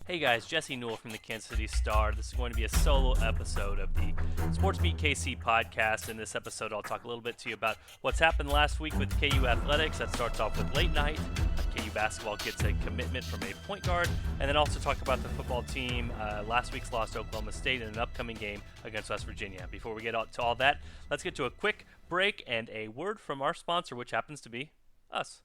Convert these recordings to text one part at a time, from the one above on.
Hey guys, Jesse Newell from the Kansas City Star. This is going to be a solo episode of the Sports Beat KC podcast. In this episode, I'll talk a little bit to you about what's happened last week with KU athletics. That starts off with late night. KU basketball gets a commitment from a point guard, and then also talk about the football team. Last week's loss to Oklahoma State in an upcoming game against West Virginia. Before we get to all that, let's get to a quick break and a word from our sponsor, which happens to be us.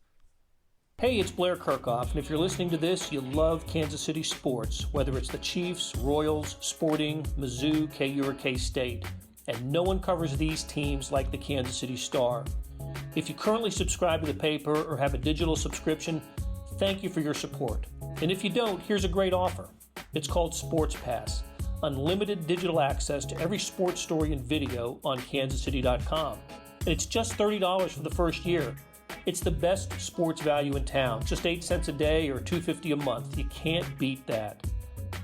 Hey, it's Blair Kirchhoff, and if you're listening to this, you love Kansas City sports, whether it's the Chiefs, Royals, Sporting, Mizzou, KU, or K-State. And no one covers these teams like the Kansas City Star. If you currently subscribe to the paper or have a digital subscription, thank you for your support. And if you don't, here's a great offer. It's called Sports Pass, unlimited digital access to every sports story and video on kansascity.com. And it's just $30 for the first year. It's the best sports value in town, just 8 cents a day or $2.50 a month. You can't beat that.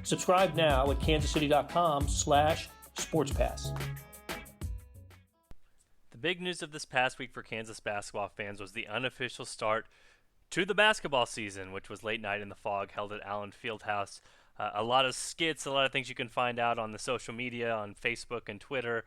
Subscribe now at kansascity.com/sportspass. The big news of this past week for Kansas basketball fans was the unofficial start to the basketball season, which was late night in the Phog held at Allen Fieldhouse. A lot of skits, a lot of things you can find out on the social media, on Facebook and Twitter.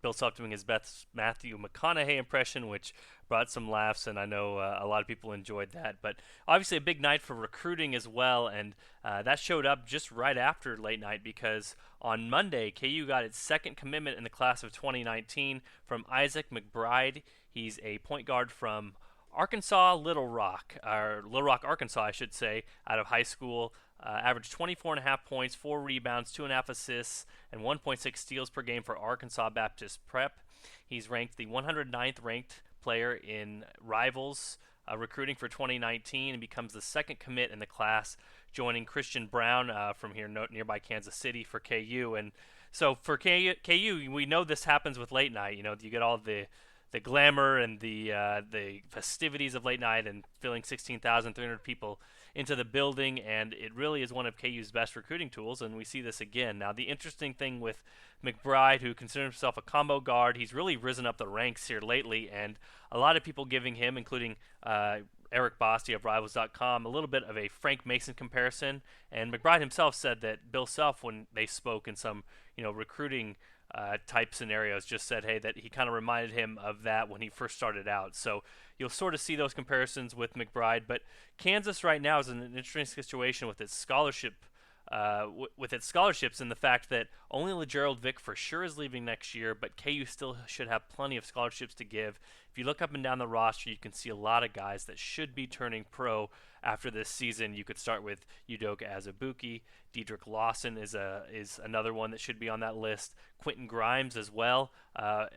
Bill Self doing his best Matthew McConaughey impression, which brought some laughs, and I know a lot of people enjoyed that. But obviously a big night for recruiting as well, and that showed up just right after late night because on Monday, KU got its second commitment in the class of 2019 from Issac McBride. He's a point guard from Little Rock, Arkansas, I should say, out of high school. Averaged 24.5 points, 4 rebounds, 2.5 assists, and 1.6 steals per game for Arkansas Baptist Prep. He's ranked the 109th ranked player in Rivals recruiting for 2019 and becomes the second commit in the class, joining Christian Brown from here nearby Kansas City for KU. And so for KU, we know this happens with late night. You know, you get all the glamour and the festivities of late night and filling 16,300 people into the building, and it really is one of KU's best recruiting tools, and we see this again. Now, the interesting thing with McBride, who considers himself a combo guard, he's really risen up the ranks here lately, and a lot of people giving him, including Eric Bosty of Rivals.com, a little bit of a Frank Mason comparison, and McBride himself said that Bill Self, when they spoke in some recruiting type scenarios, just said, hey, that he kind of reminded him of that when he first started out. So you'll sort of see those comparisons with McBride. But Kansas right now is in an interesting situation with its scholarship, with its scholarships, and the fact that only LeGerald Vick for sure is leaving next year, but KU still should have plenty of scholarships to give. If you look up and down the roster, you can see a lot of guys that should be turning pro after this season. You could start with Udoka Azubuike. Dedrick Lawson is another one that should be on that list. Quentin Grimes as well.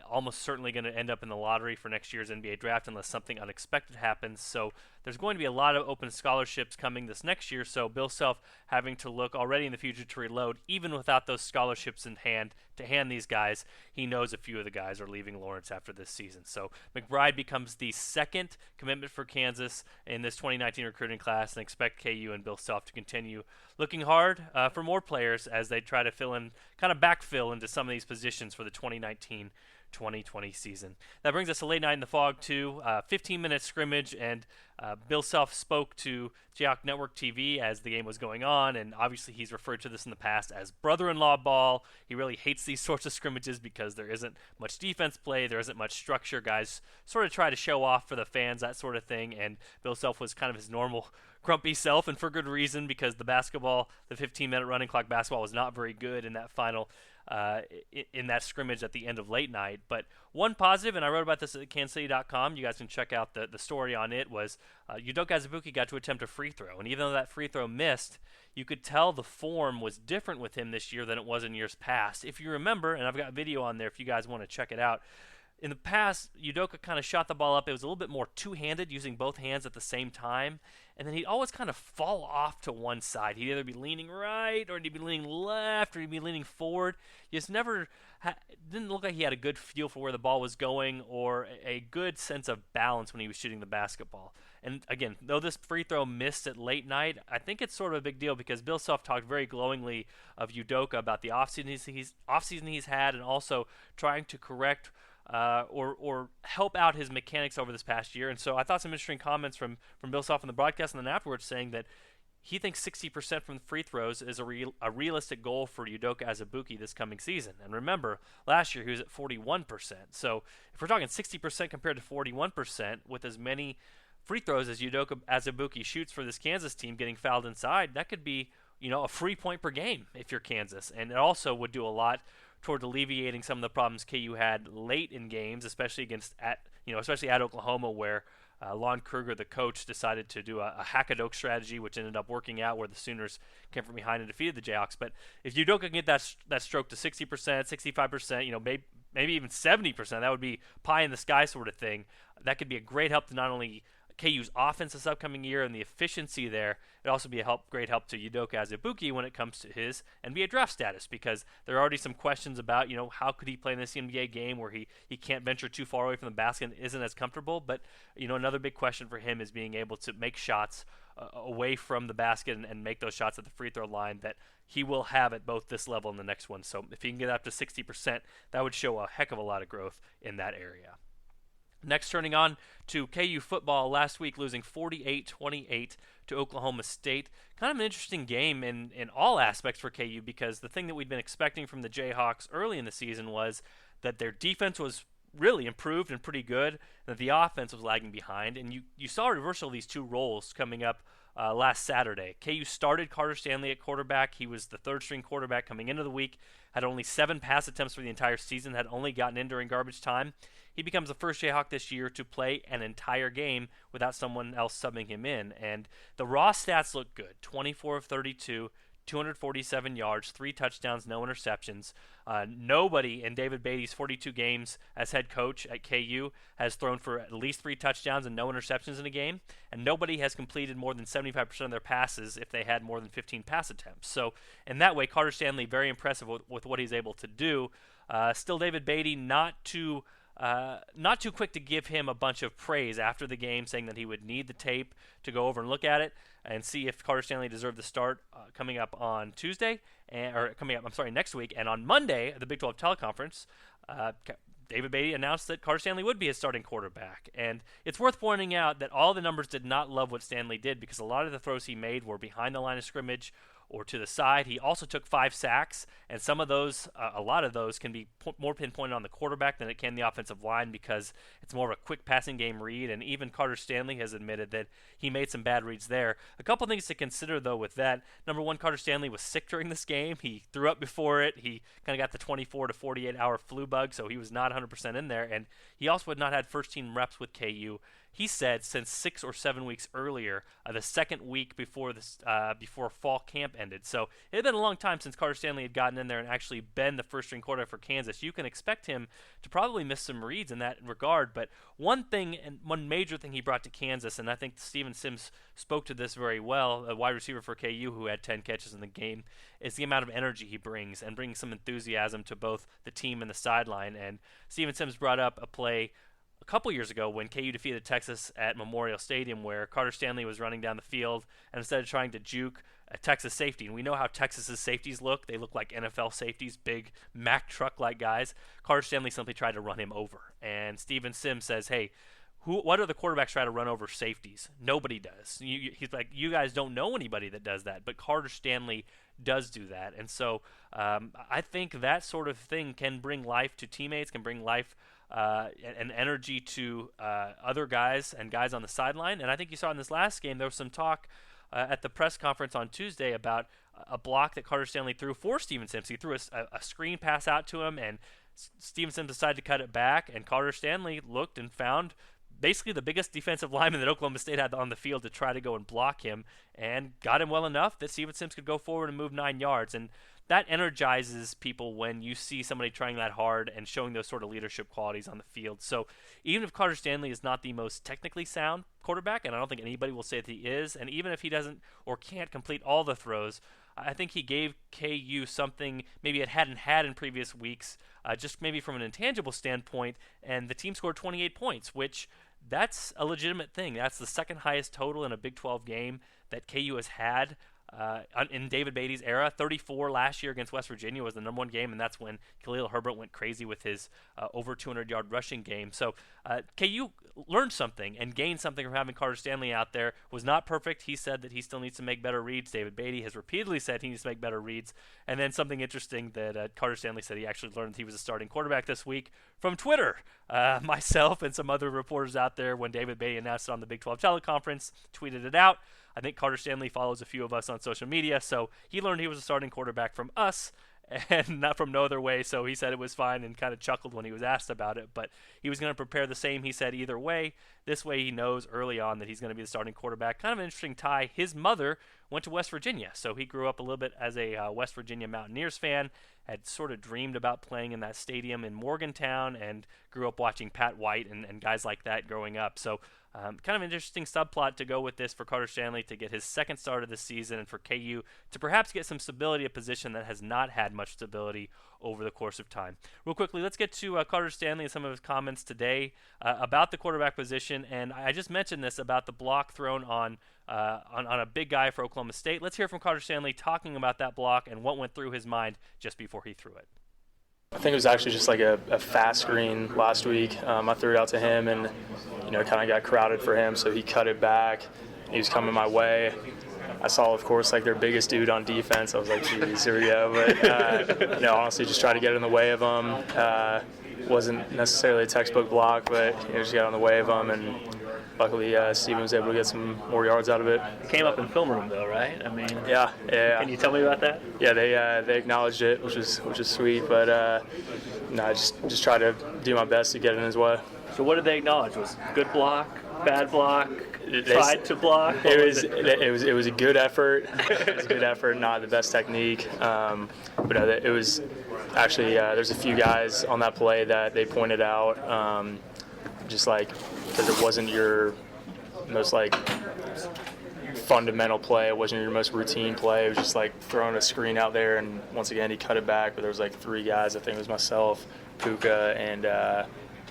Almost certainly going to end up in the lottery for next year's NBA draft unless something unexpected happens. So there's going to be a lot of open scholarships coming this next year. So Bill Self having to look already in the future to reload, even without those scholarships in hand to hand these guys. He knows a few of the guys are leaving Lawrence after this season. So McBride becomes the second commitment for Kansas in this 2019 recruiting class, and expect KU and Bill Self to continue looking hard for more players as they try to backfill into some of these positions for the 2019-2020 season. That brings us to late night in the Phog, too. 15-minute scrimmage, and Bill Self spoke to Jayhawks Network TV as the game was going on, and obviously he's referred to this in the past as brother-in-law ball. He really hates these sorts of scrimmages because there isn't much defense play, there isn't much structure. Guys sort of try to show off for the fans, that sort of thing, and Bill Self was kind of his normal grumpy self, and for good reason, because the 15-minute running clock basketball was not very good in that final in that scrimmage at the end of late night. But one positive, and I wrote about this at kansascity.com, you guys can check out the story on it, was Udoka Azubuike got to attempt a free throw. And even though that free throw missed, you could tell the form was different with him this year than it was in years past. If you remember, and I've got video on there if you guys want to check it out, in the past, Udoka kind of shot the ball up. It was a little bit more two-handed, using both hands at the same time. And then he'd always kind of fall off to one side. He'd either be leaning right, or he'd be leaning left, or he'd be leaning forward. He just never didn't look like he had a good feel for where the ball was going, or a good sense of balance when he was shooting the basketball. And again, though this free throw missed at late night, I think it's sort of a big deal because Bill Self talked very glowingly of Udoka about the offseason he's had, and also trying to correct or help out his mechanics over this past year. And so I thought some interesting comments from Bill Self in the broadcast and then afterwards, saying that he thinks 60% from the free throws is a realistic goal for Udoka Azubuike this coming season. And remember, last year he was at 41%. So if we're talking 60% compared to 41% with as many free throws as Udoka Azubuike shoots for this Kansas team getting fouled inside, that could be, a free point per game if you're Kansas. And it also would do a lot toward alleviating some of the problems KU had late in games, especially at Oklahoma, where Lon Kruger, the coach, decided to do a hack-a-doke strategy, which ended up working out where the Sooners came from behind and defeated the Jayhawks. But if Udoka can get that stroke to 60%, 65%, maybe even 70%, that would be pie in the sky sort of thing. That could be a great help to not only KU's offense this upcoming year and the efficiency there. It'd also be a great help to Udoka Azubuike when it comes to his NBA draft status, because there are already some questions about, how could he play in this NBA game where he can't venture too far away from the basket and isn't as comfortable. But, another big question for him is being able to make shots away from the basket and make those shots at the free throw line that he will have at both this level and the next one. So if he can get up to 60%, that would show a heck of a lot of growth in that area. Next, turning on to KU football, last week losing 48-28 to Oklahoma State. Kind of an interesting game in all aspects for KU, because the thing that we'd been expecting from the Jayhawks early in the season was that their defense was really improved and pretty good, and that the offense was lagging behind. And you saw a reversal of these two roles coming up last Saturday. KU started Carter Stanley at quarterback. He was the third-string quarterback coming into the week, had only 7 pass attempts for the entire season, had only gotten in during garbage time. He becomes the first Jayhawk this year to play an entire game without someone else subbing him in. And the raw stats look good. 24 of 32, 247 yards, 3 touchdowns, no interceptions. Nobody in David Beatty's 42 games as head coach at KU has thrown for at least 3 touchdowns and no interceptions in a game. And nobody has completed more than 75% of their passes if they had more than 15 pass attempts. So in that way, Carter Stanley, very impressive with what he's able to do. Still David Beatty not too quick to give him a bunch of praise after the game, saying that he would need the tape to go over and look at it and see if Carter Stanley deserved the start coming up on next week. And on Monday at the Big 12 teleconference, David Beatty announced that Carter Stanley would be his starting quarterback. And it's worth pointing out that all the numbers did not love what Stanley did, because a lot of the throws he made were behind the line of scrimmage or to the side. He also took 5 sacks, and some of those, a lot of those, can be more pinpointed on the quarterback than it can the offensive line, because it's more of a quick passing game read, and even Carter Stanley has admitted that he made some bad reads there. A couple things to consider, though, with that. Number one, Carter Stanley was sick during this game. He threw up before it. He kind of got the 24 to 48-hour flu bug, so he was not 100% in there, and he also had not had first-team reps with KU. He said since 6 or 7 weeks earlier, the second week before fall camp ended. So it had been a long time since Carter Stanley had gotten in there and actually been the first-string quarterback for Kansas. You can expect him to probably miss some reads in that regard. But one major thing he brought to Kansas, and I think Steven Sims spoke to this very well, a wide receiver for KU who had 10 catches in the game, is the amount of energy he brings and brings some enthusiasm to both the team and the sideline. And Steven Sims brought up a play a couple years ago when KU defeated Texas at Memorial Stadium, where Carter Stanley was running down the field, and instead of trying to juke a Texas safety, and we know how Texas's safeties look. They look like NFL safeties, big Mack truck-like guys. Carter Stanley simply tried to run him over. And Steven Sims says, hey, what are the quarterbacks try to run over safeties? Nobody does. He's like, you guys don't know anybody that does that, but Carter Stanley does do that. And so I think that sort of thing can bring life to teammates, can bring life and energy to other guys and guys on the sideline. And I think you saw in this last game, there was some talk at the press conference on Tuesday about a block that Carter Stanley threw for Steven Sims. He threw a screen pass out to him, and Steven Sims decided to cut it back, and Carter Stanley looked and found basically the biggest defensive lineman that Oklahoma State had on the field to try to go and block him, and got him well enough that Steven Sims could go forward and move 9 yards. And that energizes people when you see somebody trying that hard and showing those sort of leadership qualities on the field. So even if Carter Stanley is not the most technically sound quarterback, and I don't think anybody will say that he is, and even if he doesn't or can't complete all the throws, I think he gave KU something maybe it hadn't had in previous weeks, just maybe from an intangible standpoint, and the team scored 28 points, which that's a legitimate thing. That's the second highest total in a Big 12 game that KU has had in David Beatty's era. 34 last year against West Virginia was the number one game, and that's when Khalil Herbert went crazy with his over 200-yard rushing game. So KU learned something and gained something from having Carter Stanley out there. Was not perfect. He said that he still needs to make better reads. David Beatty has repeatedly said he needs to make better reads. And then something interesting that Carter Stanley said, he actually learned he was a starting quarterback this week from Twitter. Myself and some other reporters out there, when David Beatty announced it on the Big 12 teleconference, tweeted it out. I think Carter Stanley follows a few of us on social media, so he learned he was a starting quarterback from us and not from no other way, so he said it was fine and kind of chuckled when he was asked about it. But he was going to prepare the same, he said, either way. This way he knows early on that he's going to be the starting quarterback. Kind of an interesting tie. His mother went to West Virginia, so he grew up a little bit as a West Virginia Mountaineers fan, had sort of dreamed about playing in that stadium in Morgantown, and grew up watching Pat White and guys like that growing up. So kind of an interesting subplot to go with this for Carter Stanley to get his second start of the season, and for KU to perhaps get some stability, a position that has not had much stability over the course of time. Real quickly, let's get to Carter Stanley and some of his comments today about the quarterback position. And I just mentioned this about the block thrown on a big guy for Oklahoma State. Let's hear from Carter Stanley talking about that block and what went through his mind just before he threw it. I think it was actually just like a fast screen last week. I threw it out to him, and kind of got crowded for him, so he cut it back. He was coming my way. I saw, of course, like their biggest dude on defense. I was like, geez, here we go. But honestly, just try to get in the way of him. Wasn't necessarily a textbook block, but just got in the way of him, and luckily Steven was able to get some more yards out of it. It came up in film room though, right? I mean, yeah. Can you tell me about that? Yeah, they acknowledged it, which is sweet. But I just try to do my best to get in his way. So what did they acknowledge? Was good block, bad block, tried to block? It was a good effort. It was a good effort, not the best technique. But it was actually there's a few guys on that play that they pointed out, just like because it wasn't your most like fundamental play. It wasn't your most routine play. It was just like throwing a screen out there, and once again he cut it back. But there was like three guys. I think it was myself, Puka, and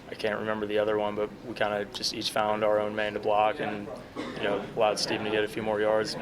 I can't remember the other one, but we kind of just each found our own man to block and allowed Steven to get a few more yards.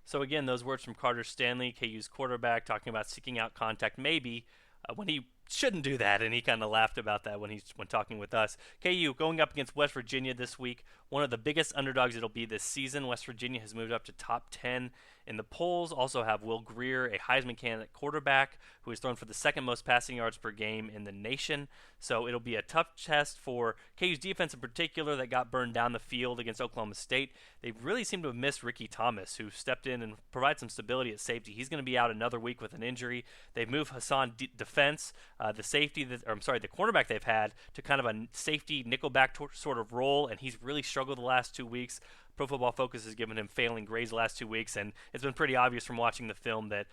So again, those words from Carter Stanley, KU's quarterback, talking about seeking out contact maybe when he shouldn't do that, and he kind of laughed about that when talking with us. KU going up against West Virginia this week, one of the biggest underdogs it'll be this season. West Virginia has moved up to top 10 in the polls. Also have Will Grier, a Heisman candidate quarterback, who has thrown for the second most passing yards per game in the nation. So it'll be a tough test for KU's defense in particular that got burned down the field against Oklahoma State. They really seem to have missed Ricky Thomas, who stepped in and provided some stability at safety. He's going to be out another week with an injury. They've moved Hassan Defense, the cornerback they've had, to kind of a safety nickelback sort of role, and he's really struggled the last 2 weeks. Pro Football Focus has given him failing grades the last 2 weeks, and it's been pretty obvious from watching the film that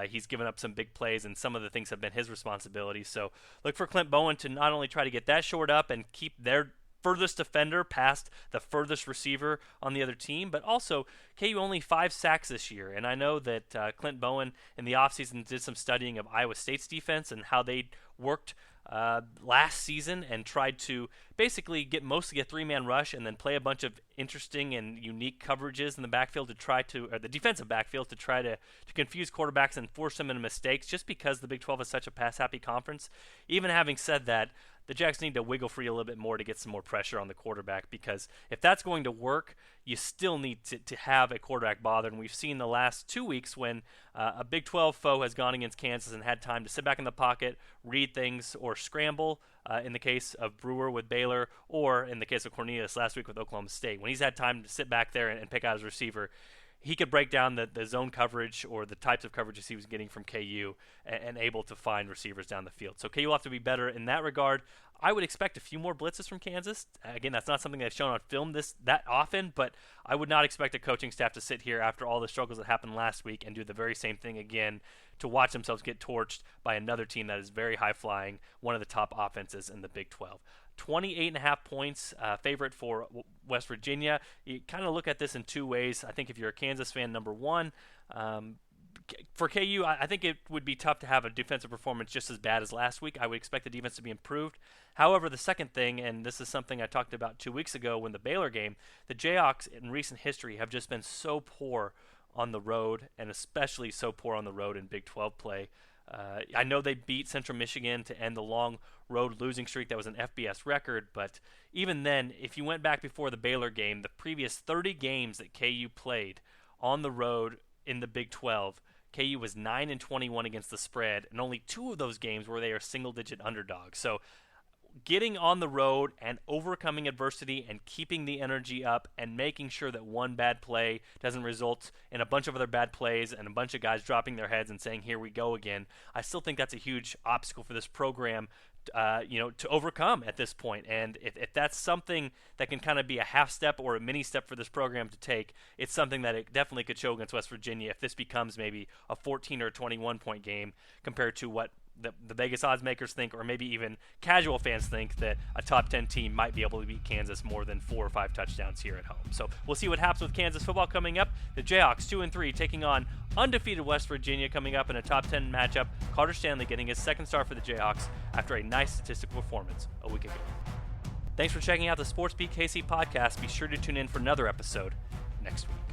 he's given up some big plays, and some of the things have been his responsibility. So look for Clint Bowen to not only try to get that shored up and keep their furthest defender past the furthest receiver on the other team, but also KU only 5 sacks this year. And I know that Clint Bowen in the offseason did some studying of Iowa State's defense and how they worked last season and tried to basically get mostly a 3-man rush and then play a bunch of interesting and unique coverages in the backfield the defensive backfield to try to confuse quarterbacks and force them into mistakes, just because the Big 12 is such a pass-happy conference. Even having said that, the Jacks need to wiggle free a little bit more to get some more pressure on the quarterback, because if that's going to work, you still need to have a quarterback bother. And we've seen the last 2 weeks when a Big 12 foe has gone against Kansas and had time to sit back in the pocket, read things, or scramble, in the case of Brewer with Baylor, or in the case of Cornelius last week with Oklahoma State. When he's had time to sit back there and pick out his receiver, he could break down the zone coverage or the types of coverages he was getting from KU and able to find receivers down the field. So KU will have to be better in that regard. I would expect a few more blitzes from Kansas. Again, that's not something they've shown on film that often, but I would not expect a coaching staff to sit here after all the struggles that happened last week and do the very same thing again, to watch themselves get torched by another team that is very high-flying, one of the top offenses in the Big 12. 28.5 points, favorite for West Virginia. You kind of look at this in two ways. I think if you're a Kansas fan, number one, for KU, I think it would be tough to have a defensive performance just as bad as last week. I would expect the defense to be improved. However, the second thing, and this is something I talked about 2 weeks ago when the Baylor game, the Jayhawks in recent history have just been so poor on the road, and especially so poor on the road in Big 12 play. I know they beat Central Michigan to end the long road losing streak that was an FBS record, but even then, if you went back before the Baylor game, the previous 30 games that KU played on the road in the Big 12, KU was 9-21 against the spread, and only 2 of those games were they are single-digit underdogs. So getting on the road and overcoming adversity and keeping the energy up and making sure that one bad play doesn't result in a bunch of other bad plays and a bunch of guys dropping their heads and saying, here we go again, I still think that's a huge obstacle for this program to overcome at this point. And if that's something that can kind of be a half step or a mini step for this program to take, it's something that it definitely could show against West Virginia if this becomes maybe a 14 or 21 point game compared to what the Vegas odds makers think, or maybe even casual fans think, that a top 10 team might be able to beat Kansas more than 4 or 5 touchdowns here at home. So we'll see what happens with Kansas football coming up. The Jayhawks 2-3 taking on undefeated West Virginia coming up in a top 10 matchup. Carter Stanley getting his second start for the Jayhawks after a nice statistical performance a week ago. Thanks for checking out the Sports Beat KC podcast. Be sure to tune in for another episode next week.